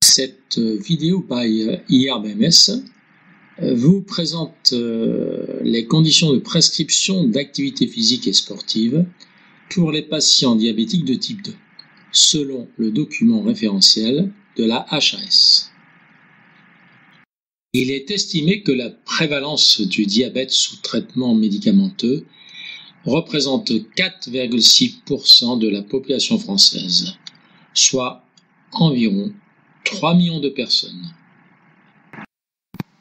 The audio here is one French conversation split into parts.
Cette vidéo by IRBMS vous présente les conditions de prescription d'activité physique et sportive pour les patients diabétiques de type 2, selon le document référentiel de la HAS. Il est estimé que la prévalence du diabète sous traitement médicamenteux représente 4,6% de la population française, soit environ 3 millions de personnes.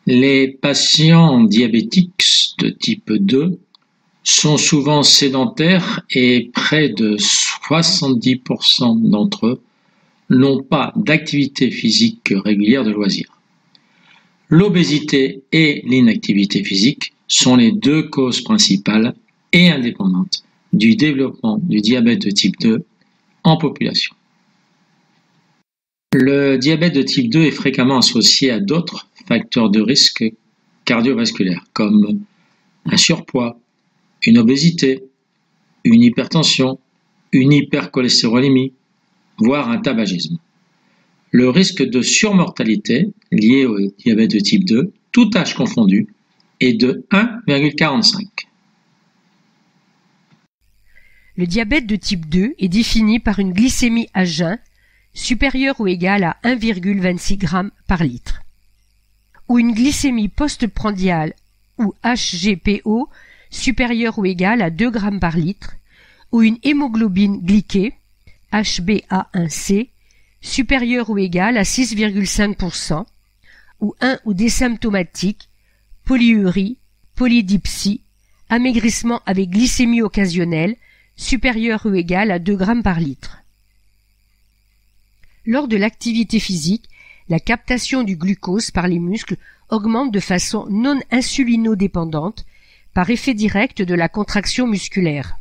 Les patients diabétiques de type 2 sont souvent sédentaires et près de 70% d'entre eux n'ont pas d'activité physique régulière de loisir. L'obésité et l'inactivité physique sont les deux causes principales et indépendantes du développement du diabète de type 2 en population. Le diabète de type 2 est fréquemment associé à d'autres facteurs de risque cardiovasculaires comme un surpoids, une obésité, une hypertension, une hypercholestérolémie, voire un tabagisme. Le risque de surmortalité lié au diabète de type 2, tout âge confondu, est de 1,45. Le diabète de type 2 est défini par une glycémie à jeun supérieure ou égale à 1,26 g par litre, ou une glycémie postprandiale ou HGPO supérieure ou égale à 2 g par litre, ou une hémoglobine glyquée HbA1c supérieure ou égale à 6,5%, ou un ou des symptomatiques, polyurie, polydipsie, amaigrissement avec glycémie occasionnelle supérieure ou égale à 2 g par litre. Lors de l'activité physique, la captation du glucose par les muscles augmente de façon non insulinodépendante par effet direct de la contraction musculaire.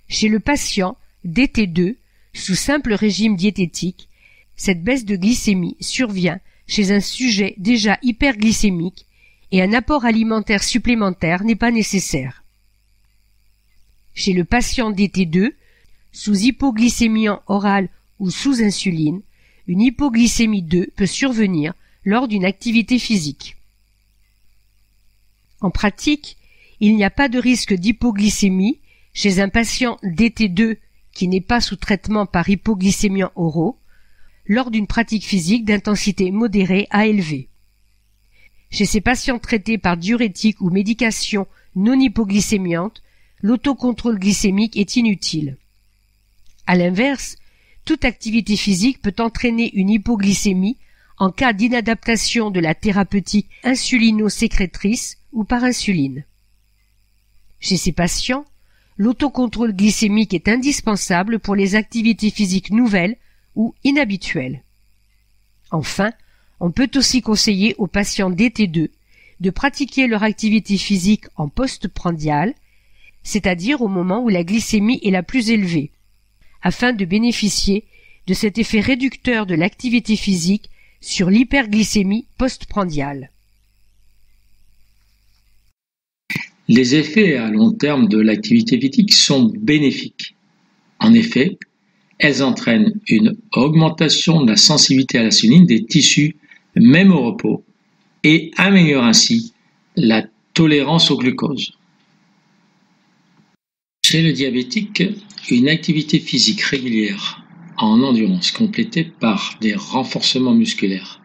Chez le patient DT2, sous simple régime diététique, cette baisse de glycémie survient chez un sujet déjà hyperglycémique et un apport alimentaire supplémentaire n'est pas nécessaire. Chez le patient DT2, sous hypoglycémie orale ou sous insuline, une hypoglycémie 2 peut survenir lors d'une activité physique. En pratique, il n'y a pas de risque d'hypoglycémie chez un patient DT2 qui n'est pas sous traitement par hypoglycémiants oraux lors d'une pratique physique d'intensité modérée à élevée. Chez ces patients traités par diurétiques ou médications non hypoglycémiantes, l'autocontrôle glycémique est inutile. À l'inverse, toute activité physique peut entraîner une hypoglycémie en cas d'inadaptation de la thérapeutique insulino-sécrétrice ou par insuline. Chez ces patients, l'autocontrôle glycémique est indispensable pour les activités physiques nouvelles ou inhabituelles. Enfin, on peut aussi conseiller aux patients DT2 de pratiquer leur activité physique en postprandial, c'est-à-dire au moment où la glycémie est la plus élevée, afin de bénéficier de cet effet réducteur de l'activité physique sur l'hyperglycémie postprandiale. Les effets à long terme de l'activité physique sont bénéfiques. En effet, elles entraînent une augmentation de la sensibilité à l'insuline des tissus même au repos et améliorent ainsi la tolérance au glucose. Chez le diabétique, une activité physique régulière en endurance complétée par des renforcements musculaires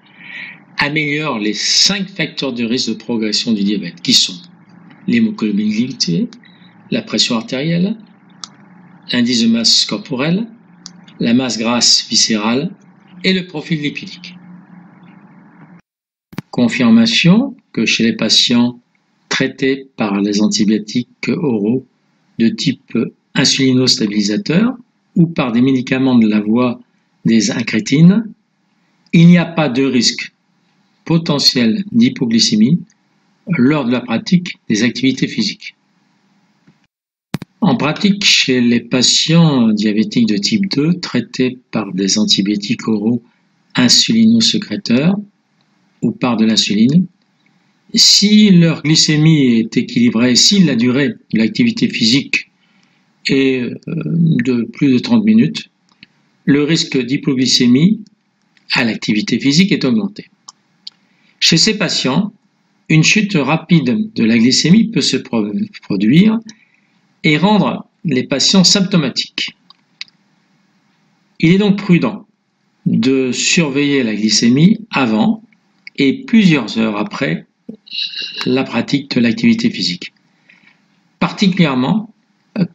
améliore les 5 facteurs de risque de progression du diabète qui sont l'hémoglobine glycée, la pression artérielle, l'indice de masse corporelle, la masse grasse viscérale et le profil lipidique. Confirmation que chez les patients traités par les antibiotiques oraux de type insulinostabilisateur ou par des médicaments de la voie des incrétines, il n'y a pas de risque potentiel d'hypoglycémie lors de la pratique des activités physiques. En pratique, chez les patients diabétiques de type 2 traités par des antibiotiques oraux insulinosécréteurs ou par de l'insuline, si leur glycémie est équilibrée, si la durée de l'activité physique est de plus de 30 minutes, le risque d'hypoglycémie à l'activité physique est augmenté. Chez ces patients, une chute rapide de la glycémie peut se produire et rendre les patients symptomatiques. Il est donc prudent de surveiller la glycémie avant et plusieurs heures après la pratique de l'activité physique, particulièrement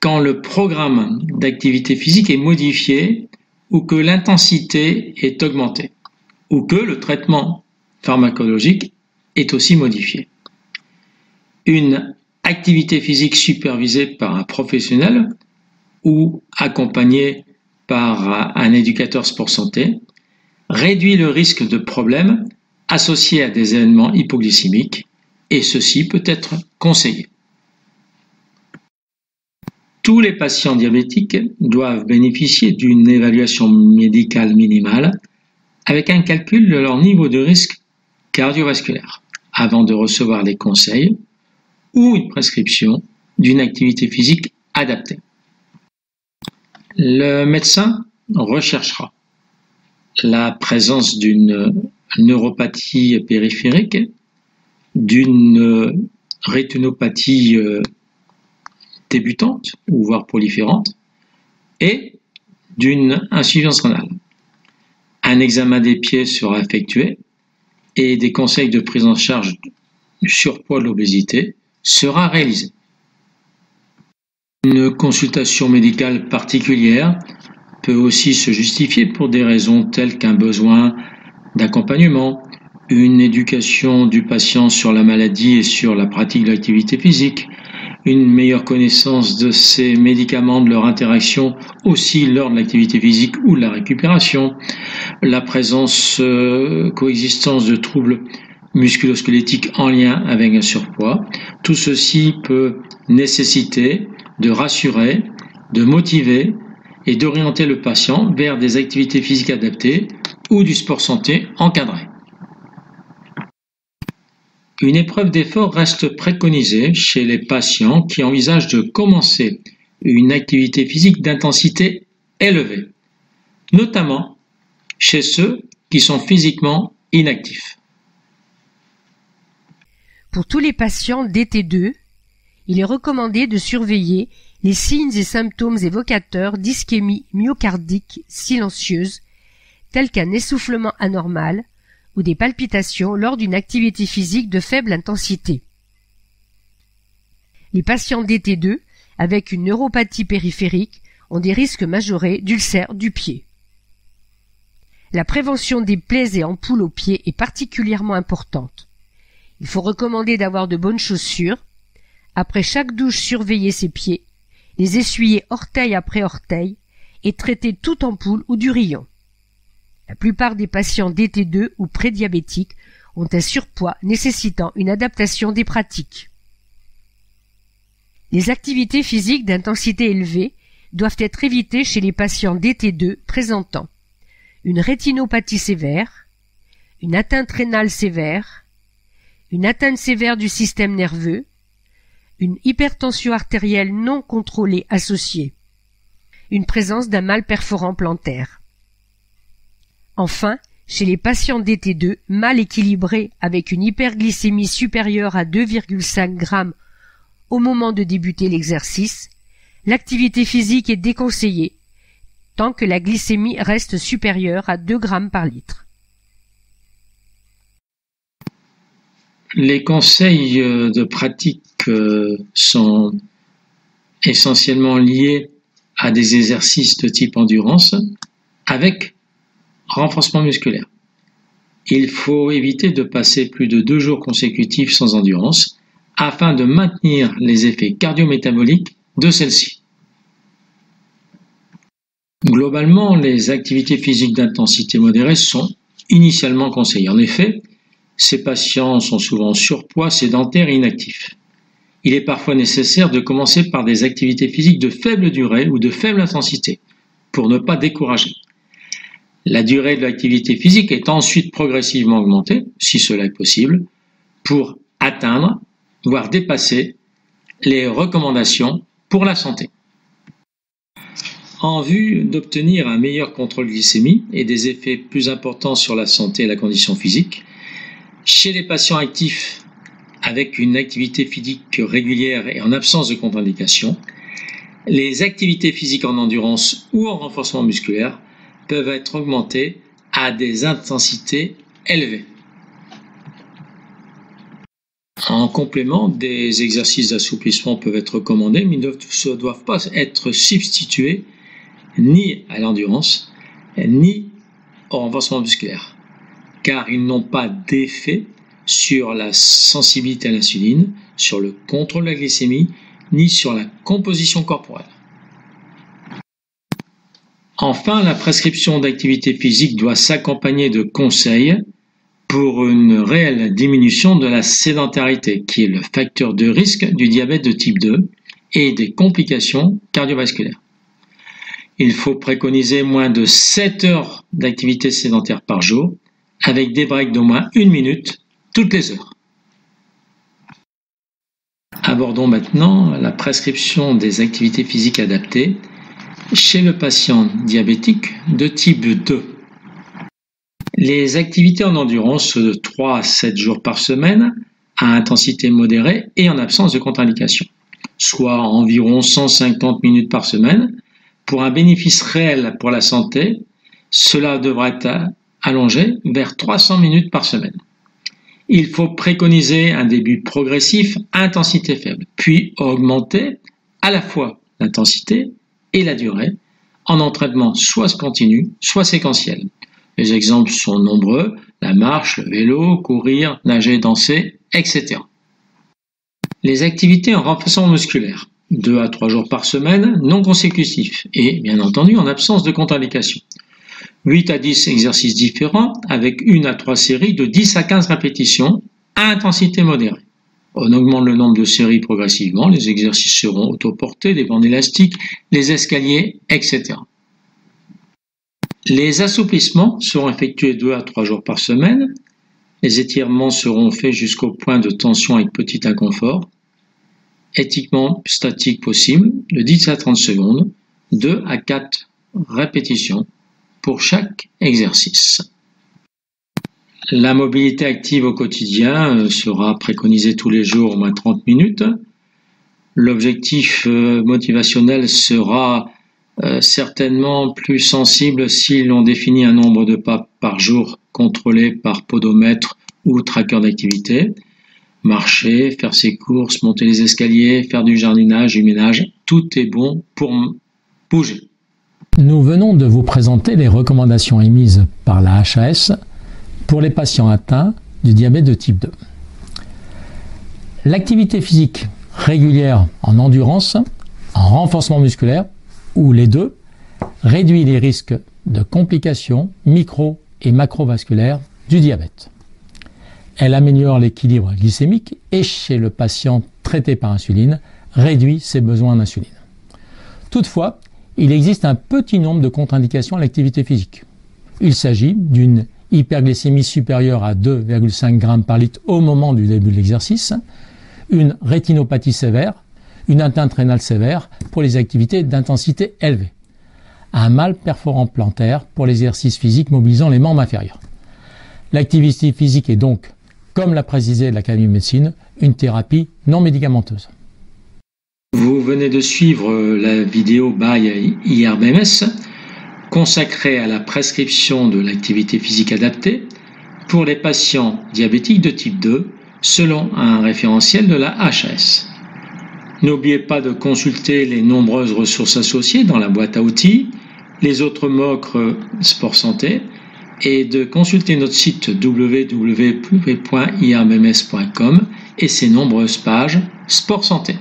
quand le programme d'activité physique est modifié ou que l'intensité est augmentée ou que le traitement pharmacologique est aussi modifié. Une activité physique supervisée par un professionnel ou accompagnée par un éducateur sport santé réduit le risque de problèmes associés à des événements hypoglycémiques et ceci peut être conseillé. Tous les patients diabétiques doivent bénéficier d'une évaluation médicale minimale avec un calcul de leur niveau de risque cardiovasculaire avant de recevoir les conseils ou une prescription d'une activité physique adaptée. Le médecin recherchera la présence d'une neuropathie périphérique, d'une rétinopathie débutante ou voire proliférante et d'une insuffisance rénale. Un examen des pieds sera effectué et des conseils de prise en charge du surpoids de l'obésité sera réalisé. Une consultation médicale particulière peut aussi se justifier pour des raisons telles qu'un besoin d'accompagnement, une éducation du patient sur la maladie et sur la pratique de l'activité physique, une meilleure connaissance de ces médicaments, de leur interaction aussi lors de l'activité physique ou de la récupération, la présence, coexistence de troubles musculo-squelettiques en lien avec un surpoids. Tout ceci peut nécessiter de rassurer, de motiver et d'orienter le patient vers des activités physiques adaptées ou du sport santé encadré. Une épreuve d'effort reste préconisée chez les patients qui envisagent de commencer une activité physique d'intensité élevée, notamment chez ceux qui sont physiquement inactifs. Pour tous les patients DT2, il est recommandé de surveiller les signes et symptômes évocateurs d'ischémie myocardique silencieuse, tels qu'un essoufflement anormal ou des palpitations lors d'une activité physique de faible intensité. Les patients DT2 avec une neuropathie périphérique ont des risques majorés d'ulcères du pied. La prévention des plaies et ampoules aux pieds est particulièrement importante. Il faut recommander d'avoir de bonnes chaussures. Après chaque douche, surveiller ses pieds, les essuyer orteil après orteil et traiter toute ampoule ou durillon. La plupart des patients DT2 ou prédiabétiques ont un surpoids nécessitant une adaptation des pratiques. Les activités physiques d'intensité élevée doivent être évitées chez les patients DT2 présentant une rétinopathie sévère, une atteinte rénale sévère, une atteinte sévère du système nerveux, une hypertension artérielle non contrôlée associée, une présence d'un mal perforant plantaire. Enfin, chez les patients DT2 mal équilibrés avec une hyperglycémie supérieure à 2,5 g au moment de débuter l'exercice, l'activité physique est déconseillée tant que la glycémie reste supérieure à 2 g par litre. Les conseils de pratique sont essentiellement liés à des exercices de type endurance avec renforcement musculaire. Il faut éviter de passer plus de 2 jours consécutifs sans endurance afin de maintenir les effets cardio-métaboliques de celle-ci. Globalement, les activités physiques d'intensité modérée sont initialement conseillées. En effet, ces patients sont souvent surpoids, sédentaires et inactifs. il est parfois nécessaire de commencer par des activités physiques de faible durée ou de faible intensité, pour ne pas décourager. La durée de l'activité physique est ensuite progressivement augmentée, si cela est possible, pour atteindre, voire dépasser, les recommandations pour la santé. En vue d'obtenir un meilleur contrôle glycémie et des effets plus importants sur la santé et la condition physique, chez les patients actifs avec une activité physique régulière et en absence de contre-indication, les activités physiques en endurance ou en renforcement musculaire peuvent être augmentées à des intensités élevées. En complément, des exercices d'assouplissement peuvent être recommandés, mais ne doivent pas être substitués ni à l'endurance, ni au renforcement musculaire, car ils n'ont pas d'effet sur la sensibilité à l'insuline, sur le contrôle de la glycémie, ni sur la composition corporelle. Enfin, la prescription d'activité physique doit s'accompagner de conseils pour une réelle diminution de la sédentarité, qui est le facteur de risque du diabète de type 2 et des complications cardiovasculaires. Il faut préconiser moins de 7 heures d'activité sédentaire par jour, avec des breaks d'au moins 1 minute toutes les heures. Abordons maintenant la prescription des activités physiques adaptées chez le patient diabétique de type 2. Les activités en endurance de 3 à 7 jours par semaine à intensité modérée et en absence de contre-indication, soit environ 150 minutes par semaine. Pour un bénéfice réel pour la santé, cela devra être allongé vers 300 minutes par semaine. Il faut préconiser un début progressif à intensité faible, puis augmenter à la fois l'intensité et la durée en entraînement soit continu, soit séquentiel. Les exemples sont nombreux, la marche, le vélo, courir, nager, danser, etc. Les activités en renforcement musculaire, 2 à 3 jours par semaine, non consécutifs et bien entendu en absence de contre-indication. 8 à 10 exercices différents avec 1 à 3 séries de 10 à 15 répétitions à intensité modérée. On augmente le nombre de séries progressivement, les exercices seront autoportés, des bandes élastiques, les escaliers, etc. Les assouplissements seront effectués 2 à 3 jours par semaine. Les étirements seront faits jusqu'au point de tension avec petit inconfort. Étirement statique possible de 10 à 30 secondes, 2 à 4 répétitions pour chaque exercice. La mobilité active au quotidien sera préconisée tous les jours au moins 30 minutes. L'objectif motivationnel sera certainement plus sensible si l'on définit un nombre de pas par jour contrôlé par podomètre ou tracker d'activité. Marcher, faire ses courses, monter les escaliers, faire du jardinage, du ménage, tout est bon pour bouger. Nous venons de vous présenter les recommandations émises par la HAS pour les patients atteints du diabète de type 2. L'activité physique régulière en endurance, en renforcement musculaire, ou les deux, réduit les risques de complications micro- et macrovasculaires du diabète. Elle améliore l'équilibre glycémique et chez le patient traité par insuline, réduit ses besoins d'insuline. Toutefois, il existe un petit nombre de contre-indications à l'activité physique. Il s'agit d'une hyperglycémie supérieure à 2,5 g par litre au moment du début de l'exercice, une rétinopathie sévère, une atteinte rénale sévère pour les activités d'intensité élevée, un mal perforant plantaire pour l'exercice physique mobilisant les membres inférieurs. L'activité physique est donc, comme l'a précisé l'Académie de médecine, une thérapie non médicamenteuse. Vous venez de suivre la vidéo by IRBMS consacrée à la prescription de l'activité physique adaptée pour les patients diabétiques de type 2 selon un référentiel de la HAS. N'oubliez pas de consulter les nombreuses ressources associées dans la boîte à outils, les autres MOOC Sport Santé et de consulter notre site www.irbms.com et ses nombreuses pages Sport Santé.